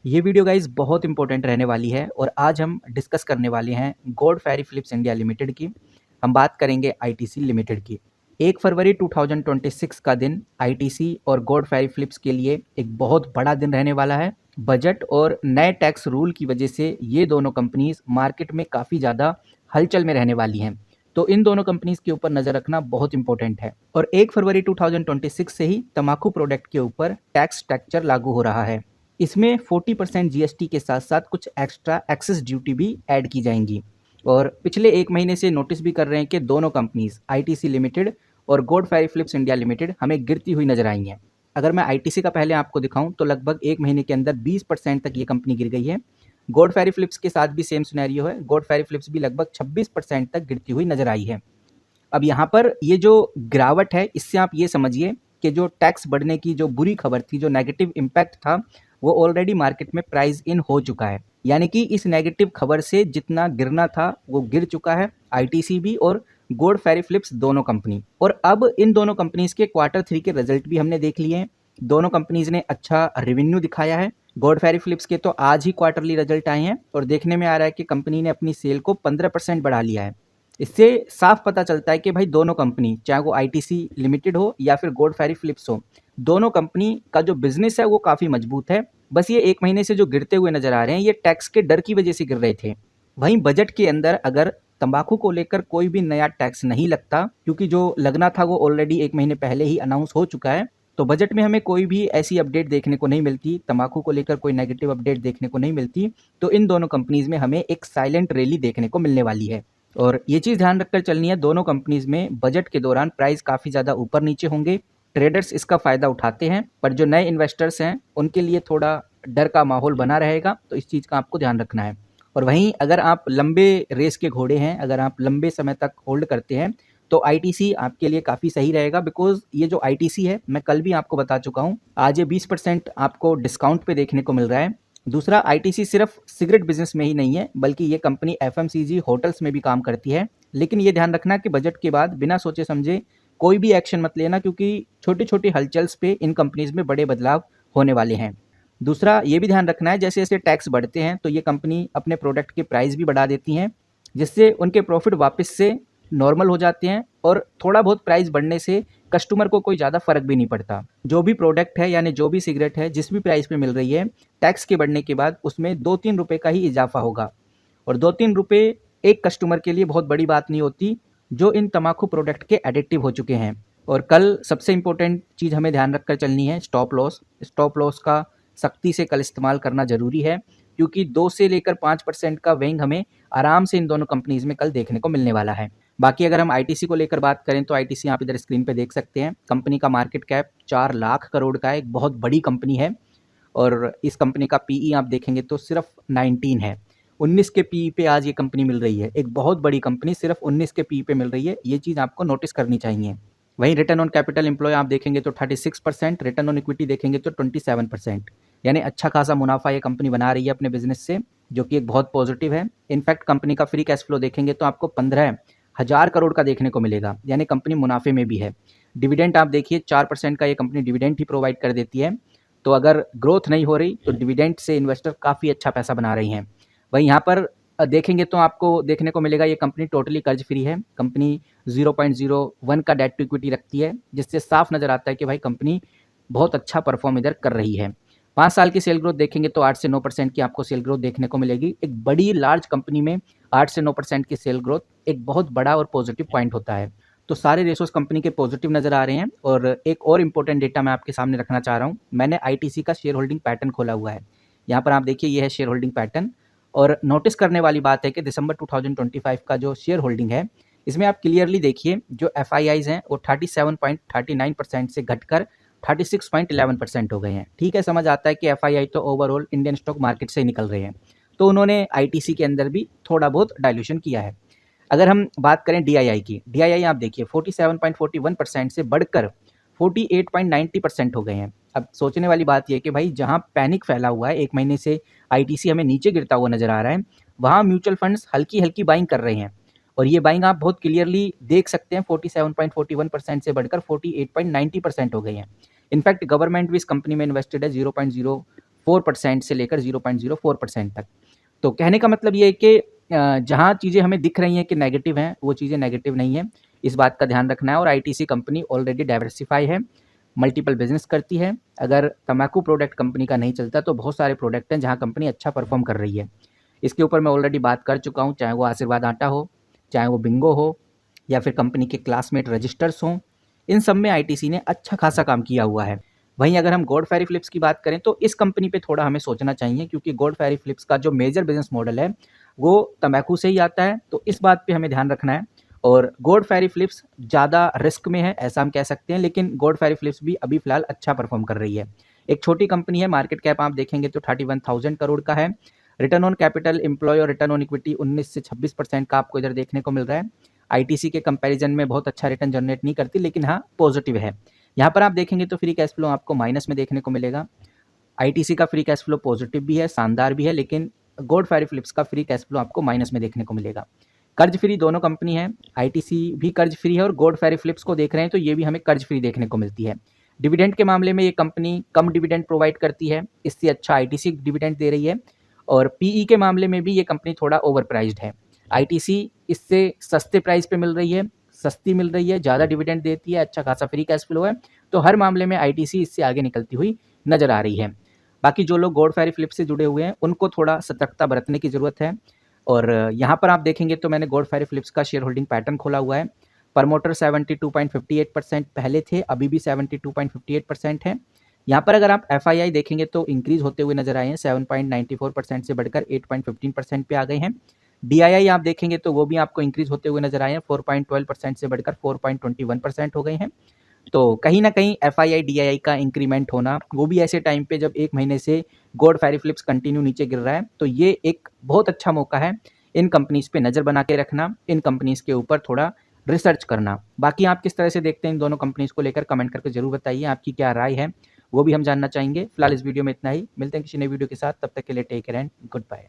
ये video guys बहुत important रहने वाली है और आज हम डिस्कस करने वाले हैं गॉड फेरी फिलिप्स इंडिया लिमिटेड की। हम बात करेंगे आईटीसी लिमिटेड की। 1 फरवरी 2026 का दिन आईटीसी और गॉड फेरी फिलिप्स के लिए एक बहुत बड़ा दिन रहने वाला है। बजट और नए टैक्स रूल की वजह से ये दोनों कंपनीज मार्केट में काफ़ी ज़्यादा हलचल में रहने वाली हैं। तो इन दोनों कंपनीज के ऊपर नज़र रखना बहुत इंपॉर्टेंट है। और 1 फरवरी 2026 से ही तंबाकू प्रोडक्ट के ऊपर टैक्स स्ट्रक्चर लागू हो रहा है। इसमें 40% जीएसटी के साथ साथ कुछ एक्स्ट्रा एक्सेस ड्यूटी भी ऐड की जाएंगी। और पिछले 1 महीने से नोटिस भी कर रहे हैं कि दोनों कंपनीज आईटीसी लिमिटेड और गॉड फेरी फिलिप्स इंडिया लिमिटेड हमें गिरती हुई नजर आई हैं। अगर मैं आईटीसी का पहले आपको दिखाऊं तो लगभग 1 महीने के अंदर 20% तक ये कंपनी गिर गई है। गॉड फेरी फिलिप्स के साथ भी सेम सिनेरियो है। गॉड फेरी फिलिप्स भी लगभग 26% तक गिरती हुई नजर आई है। अब यहाँ पर ये जो गिरावट है इससे आप ये समझिए कि जो टैक्स बढ़ने की जो बुरी खबर थी, जो नेगेटिव इम्पैक्ट था, वो ऑलरेडी मार्केट में प्राइस इन हो चुका है। यानी कि इस नेगेटिव खबर से जितना गिरना था वो गिर चुका है आईटीसी भी और गॉड फेरी फिलिप्स दोनों कंपनी। और अब इन दोनों कंपनीज के Q3 के रिजल्ट भी हमने देख लिए हैं। दोनों कंपनीज ने अच्छा रेवेन्यू दिखाया है। गॉड फेरी फिलिप्स के तो आज ही क्वार्टरली रिजल्ट आए हैं और देखने में आ रहा है कि कंपनी ने अपनी सेल को 15% बढ़ा लिया है। इससे साफ पता चलता है कि भाई दोनों कंपनी, चाहे वो आईटीसी लिमिटेड हो या फिर गॉड फेरी फिलिप्स हो, दोनों कंपनी का जो बिजनेस है वो काफ़ी मजबूत है। बस ये 1 महीने से जो गिरते हुए नजर आ रहे हैं ये टैक्स के डर की वजह से गिर रहे थे। वहीं बजट के अंदर अगर तंबाकू को लेकर कोई भी नया टैक्स नहीं लगता, क्योंकि जो लगना था वो ऑलरेडी 1 महीने पहले ही अनाउंस हो चुका है, तो बजट में हमें कोई भी ऐसी अपडेट देखने को नहीं मिलती, तंबाकू को लेकर कोई नेगेटिव अपडेट देखने को नहीं मिलती, तो इन दोनों कंपनीज में हमें एक साइलेंट रैली देखने को मिलने वाली है। और ये चीज़ ध्यान रखकर चलनी है, दोनों कंपनीज में बजट के दौरान प्राइस काफ़ी ज़्यादा ऊपर नीचे होंगे। ट्रेडर्स इसका फ़ायदा उठाते हैं, पर जो नए इन्वेस्टर्स हैं उनके लिए थोड़ा डर का माहौल बना रहेगा, तो इस चीज़ का आपको ध्यान रखना है। और वहीं अगर आप लंबे रेस के घोड़े हैं, अगर आप लंबे समय तक होल्ड करते हैं, तो आईटीसी आपके लिए काफ़ी सही रहेगा। बिकॉज ये जो आईटीसी है, मैं कल भी आपको बता चुका हूँ, आज ये 20% आपको डिस्काउंट पे देखने को मिल रहा है। दूसरा, आईटीसी सिर्फ सिगरेट बिजनेस में ही नहीं है, बल्कि ये कंपनी एफएमसीजी होटल्स में भी काम करती है। लेकिन ये ध्यान रखना कि बजट के बाद बिना सोचे समझे कोई भी एक्शन मत लेना, क्योंकि छोटी छोटी हलचल्स पे इन कंपनीज में बड़े बदलाव होने वाले हैं। दूसरा, ये भी ध्यान रखना है जैसे जैसे टैक्स बढ़ते हैं तो ये कंपनी अपने प्रोडक्ट के प्राइस भी बढ़ा देती हैं, जिससे उनके प्रॉफिट वापस से नॉर्मल हो जाते हैं और थोड़ा बहुत प्राइस बढ़ने से कस्टमर को कोई ज़्यादा फर्क भी नहीं पड़ता। जो भी प्रोडक्ट है, यानी जो भी सिगरेट है, जिस भी प्राइस पे मिल रही है, टैक्स के बढ़ने के बाद उसमें 2-3 रुपए का ही इजाफा होगा। और 2-3 रुपए एक कस्टमर के लिए बहुत बड़ी बात नहीं होती, जो इन तम्बाकू प्रोडक्ट के एडिक्टिव हो चुके हैं। और कल सबसे इंपॉर्टेंट चीज़ हमें ध्यान रखकर चलनी है, स्टॉप लॉस। स्टॉप लॉस का सख्ती से कल इस्तेमाल करना ज़रूरी है, क्योंकि 2 से लेकर 5% का वेंग हमें आराम से इन दोनों कंपनीज में कल देखने को मिलने वाला है। बाकी अगर हम आईटीसी को लेकर बात करें तो आईटीसी आप इधर स्क्रीन पे देख सकते हैं, कंपनी का मार्केट कैप 4 लाख करोड़ का है, एक बहुत बड़ी कंपनी है। और इस कंपनी का पीई आप देखेंगे तो सिर्फ 19 है। 19 के पीई पे आज ये कंपनी मिल रही है। एक बहुत बड़ी कंपनी सिर्फ 19 के पीई पे मिल रही है, ये चीज़ आपको नोटिस करनी चाहिए। वहीं रिटर्न ऑन कैपिटल एम्प्लॉय आप देखेंगे तो 36%, रिटर्न ऑन इक्विटी देखेंगे तो 27%। यानी अच्छा खासा मुनाफा ये कंपनी बना रही है अपने बिजनेस से, जो कि एक बहुत पॉजिटिव है। इनफैक्ट कंपनी का फ्री कैश फ्लो देखेंगे तो आपको 15,000 करोड़ का देखने को मिलेगा, यानी कंपनी मुनाफे में भी है। डिविडेंड आप देखिए 4% का ये कंपनी डिविडेंड ही प्रोवाइड कर देती है। तो अगर ग्रोथ नहीं हो रही तो डिविडेंड से इन्वेस्टर काफ़ी अच्छा पैसा बना रही हैं। वहीं यहाँ पर देखेंगे तो आपको देखने को मिलेगा ये कंपनी टोटली कर्ज फ्री है। कंपनी 0.01 का डेट टू इक्विटी रखती है, जिससे साफ नज़र आता है कि भाई कंपनी बहुत अच्छा परफॉर्म इधर कर रही है। 5 साल की सेल ग्रोथ देखेंगे तो 8 से 9% की आपको सेल ग्रोथ देखने को मिलेगी। एक बड़ी लार्ज कंपनी में 8 से 9% की सेल ग्रोथ एक बहुत बड़ा और पॉजिटिव पॉइंट होता है। तो सारे रेशोज कंपनी के पॉजिटिव नज़र आ रहे हैं। और एक और इम्पोर्टेंट डेटा मैं आपके सामने रखना चाह रहा हूँ। मैंने आईटीसी का शेयर होल्डिंग पैटर्न खोला हुआ है। यहाँ पर आप देखिए, ये है शेयर होल्डिंग पैटर्न। और नोटिस करने वाली बात है कि दिसंबर 2025 का जो शेयर होल्डिंग है, इसमें आप क्लियरली देखिए जो एफआईआईज हैं वो 37.39% से घटकर 36.11% हो गए हैं। ठीक है, समझ आता है कि एफआईआई तो ओवरऑल इंडियन स्टॉक मार्केट से ही निकल रहे हैं, तो उन्होंने आईटीसी के अंदर भी थोड़ा बहुत डाइल्यूशन किया है। अगर हम बात करें डीआईआई की, डीआईआई आप देखिए 47.41% से बढ़कर 48.90% हो गए हैं। अब सोचने वाली बात यह है कि भाई जहां पैनिक फैला हुआ है, 1 महीने से आईटीसी हमें नीचे गिरता हुआ नजर आ रहा है, वहां म्यूचुअल फंड्स हल्की हल्की बाइंग कर रहे हैं। और ये बाइंग आप बहुत क्लियरली देख सकते हैं, 47.41% से बढ़कर 48.90% हो गई है। इनफैक्ट गवर्नमेंट भी इस कंपनी में इन्वेस्टेड है, 4% से लेकर 0.04% तक। तो कहने का मतलब ये है कि जहाँ चीज़ें हमें दिख रही हैं कि नेगेटिव हैं, वो चीज़ें नेगेटिव नहीं हैं, इस बात का ध्यान रखना है। और आईटीसी कंपनी ऑलरेडी डाइवर्सिफ़ाई है, मल्टीपल बिज़नेस करती है। अगर तम्बाकू प्रोडक्ट कंपनी का नहीं चलता तो बहुत सारे प्रोडक्ट हैं जहाँ कंपनी अच्छा परफॉर्म कर रही है। इसके ऊपर मैं ऑलरेडी बात कर चुका हूँ, चाहे वो आशीर्वाद आटा हो, चाहे वो बिंगो हो, या फिर कंपनी के क्लासमेट रजिस्टर्स हों, इन सब में आईटीसी ने अच्छा खासा काम किया हुआ है। वहीं अगर हम गॉड फेरी फिलिप्स की बात करें तो इस कंपनी पे थोड़ा हमें सोचना चाहिए, क्योंकि गॉड फेरी फिलिप्स का जो मेजर बिजनेस मॉडल है वो तंबाकू से ही आता है, तो इस बात पे हमें ध्यान रखना है। और गॉड फेरी फिलिप्स ज़्यादा रिस्क में है ऐसा हम कह सकते हैं, लेकिन गॉड फेरी फिलिप्स भी अभी फिलहाल अच्छा परफॉर्म कर रही है। एक छोटी कंपनी है, मार्केट कैप आप देखेंगे तो 31,000 करोड़ का है। रिटर्न ऑन कैपिटल एम्प्लॉय और रिटर्न ऑन इक्विटी 19 से 26% का आपको इधर देखने को मिल रहा है। आईटीसी के कंपैरिजन में बहुत अच्छा रिटर्न जनरेट नहीं करती, लेकिन हाँ पॉजिटिव है। यहाँ पर आप देखेंगे तो फ्री कैश फ्लो आपको माइनस में देखने को मिलेगा। आईटीसी का फ्री कैश फ्लो पॉजिटिव भी है, शानदार भी है, लेकिन गॉड फेरी फिलिप्स का फ्री कैश फ्लो आपको माइनस में देखने को मिलेगा। कर्ज फ्री दोनों कंपनी है, आईटीसी भी कर्ज फ्री है और गॉड फेरी फिलिप्स को देख रहे हैं तो ये भी हमें कर्ज फ्री देखने को मिलती है। डिविडेंड के मामले में ये कंपनी कम डिविडेंड प्रोवाइड करती है, इससे अच्छा आईटीसी डिविडेंड दे रही है। और पीई के मामले में भी ये कंपनी थोड़ा ओवर प्राइज्ड है। आईटीसी इससे सस्ते प्राइस पे मिल रही है, सस्ती मिल रही है, ज़्यादा डिविडेंड देती है, अच्छा खासा फ्री कैश फ्लो है, तो हर मामले में आईटीसी इससे आगे निकलती हुई नज़र आ रही है। बाकी जो लोग गॉड फेरी फिलिप्स से जुड़े हुए हैं उनको थोड़ा सतर्कता बरतने की ज़रूरत है। और यहाँ पर आप देखेंगे तो मैंने गॉड फेरी फिलिप्स का शेयर होल्डिंग पैटर्न खोला हुआ है। प्रमोटर 72.58% पहले थे, अभी भी 72.58% है। यहाँ पर अगर आप एफआईआई देखेंगे तो इंक्रीज होते हुए नजर आए हैं, 7.94% से बढ़कर 8.15% पे आ गए हैं। डीआईआई आप देखेंगे तो वो भी आपको इंक्रीज होते हुए नजर आए हैं, 4.12% से बढ़कर 4.21% हो गए हैं। तो कहीं ना कहीं एफआईआई डीआईआई का इंक्रीमेंट होना, वो भी ऐसे टाइम पे जब एक महीने से गॉड फेरी फिलिप्स कंटिन्यू नीचे गिर रहा है, तो ये एक बहुत अच्छा मौका है इन कंपनीज पे नज़र बना के रखना, इन कंपनीज के ऊपर थोड़ा रिसर्च करना। बाकी आप किस तरह से देखते हैं इन दोनों कंपनीज को लेकर, कमेंट करके जरूर बताइए, आपकी क्या राय है वो भी हम जानना चाहेंगे। फिलहाल इस वीडियो में इतना ही, मिलते हैं किसी नई वीडियो के साथ, तब तक के लिए take care and good bye.